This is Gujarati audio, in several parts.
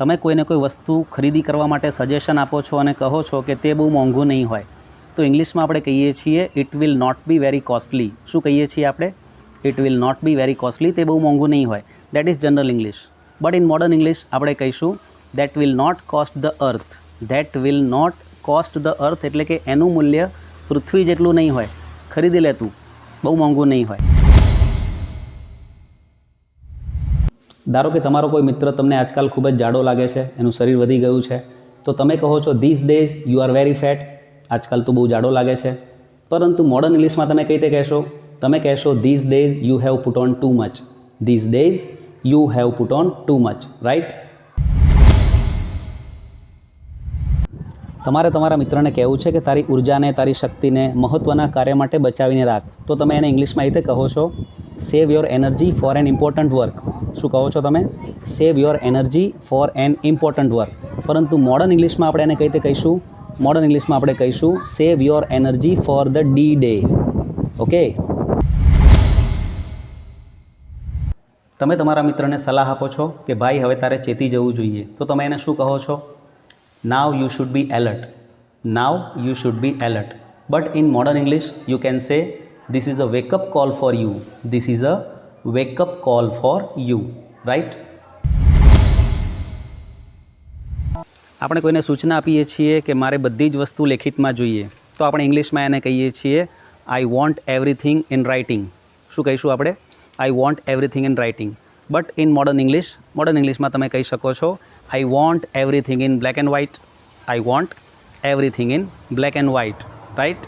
તમે કોઈને કોઈ વસ્તુ ખરીદી કરવા માટે સજેશન આપો છો અને કહો છો કે તે બહુ મોંઘું નહીં હોય, તો ઇંગ્લિશમાં આપણે કહીએ છીએ it will not be very costly. શું કહીએ છીએ આપણે? It will not be very costly, તે બહુ મોંઘું નહીં હોય. That is general English. But in modern English આપણે કહીશું that will not cost the earth. That will not cost the earth એટલે કે એનું મૂલ્ય પૃથ્વી જેટલું નહીં હોય. ખરીદી લે તું, બહુ મોંઘું નહીં હોય. ધારો કે તમારો કોઈ મિત્ર તમને આજકાલ ખૂબ જ જાડો લાગે છે, એનું શરીર વધી ગયું છે, તો તમે કહો છો this days you are very fat. આજકાલ તો બહુ જાડો લાગે છે. પરંતુ મોડર્ન ઇંગ્લિશમાં તમે કઈ રીતે કહેશો? તમે કહેશો this days you have put on too much. This days you have put on too much, right? તમારે તમારા મિત્રને કહેવું છે કે તારી ઉર્જાને, તારી શક્તિને મહત્ત્વના કાર્ય માટે બચાવીને રાખ. તો તમે એને ઇંગ્લિશમાં એ રીતે કહો છો સેવ your energy for N important work. શું કહો છો તમે? સેવ your energy for N important work. પરંતુ મોડર્ન ઇંગ્લિશમાં આપણે એને કઈ રીતે કહીશું? મોડર્ન ઇંગ્લિશમાં આપણે કહીશું સેવ your energy for the D day. Okay? તમે તમારા મિત્રને સલાહ આપો છો કે ભાઈ હવે તારે ચેતી જવું જોઈએ, તો તમે એને શું કહો છો? Now you should be alert. Now you should be alert. But in modern English you can સે this is a wake up call for you. This is a wake up call for you, right? આપણે કોઈને સૂચના આપીએ છીએ કે મારે બધી જ વસ્તુ લેખિતમાં જોઈએ, તો આપણે ઇંગ્લિશમાં એને કહીએ છીએ I want everything in writing. શું કહીશું આપણે? I want everything in writing. But in modern ઇંગ્લિશમાં તમે કહી શકો છો I want everything in black and white. I want everything in black and white, right?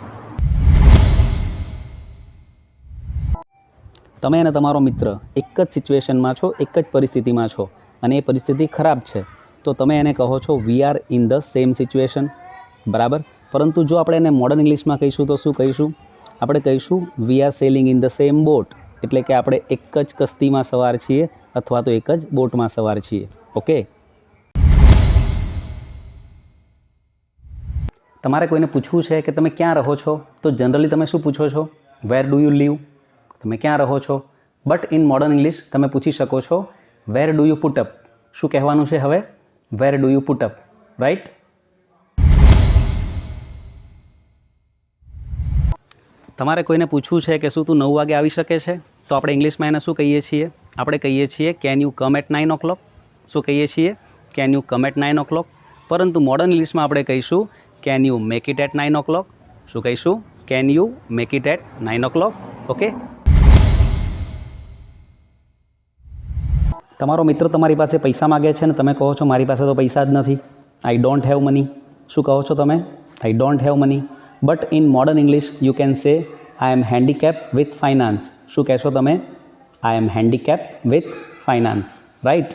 તમે અને તમારો મિત્ર એક જ સિચ્યુએશનમાં છો, એક જ પરિસ્થિતિમાં છો, અને એ પરિસ્થિતિ ખરાબ છે, તો તમે એને કહો છો we are in the same situation. બરાબર? પરંતુ જો આપણે એને મોડર્ન ઇંગ્લિશમાં કહીશું તો શું કહીશું? આપણે કહીશું we are sailing in the same boat. એટલે કે આપણે એક જ કસ્તીમાં સવાર છીએ અથવા તો એક જ બોટમાં સવાર છીએ. ઓકે? તમારે કોઈને પૂછવું છે કે તમે ક્યાં રહો છો, તો જનરલી તમે શું પૂછો છો? Where do you live? તમે ક્યાં રહો છો? બટ ઇન મોડર્ન ઇંગ્લિશ તમે પૂછી શકો છો where do you put up. શું કહેવાનું છે હવે? વેર do you put up, right? તમારે કોઈને પૂછવું છે કે શું તું 9 વાગે આવી શકે છે, તો આપણે ઇંગ્લિશમાં એને શું કહીએ છીએ? આપણે કહીએ છીએ can you come at 9 o'clock. શું કહીએ છીએ? Can you come at 9 o'clock. પરંતુ મોડર્ન ઇંગ્લિશમાં આપણે કહીશું can you make it at 9 o'clock. શું કહીશું? Can you make it at 9 o'clock. Okay? તમારો મિત્ર તમારી પાસે પૈસા માગે છે અને તમે કહો છો મારી પાસે તો પૈસા જ નથી. I don't have money. શું કહો છો તમે? I don't have money. But in modern English you can say I am handicap with finance. શું કહેશો તમે? I am handicap with finance, right?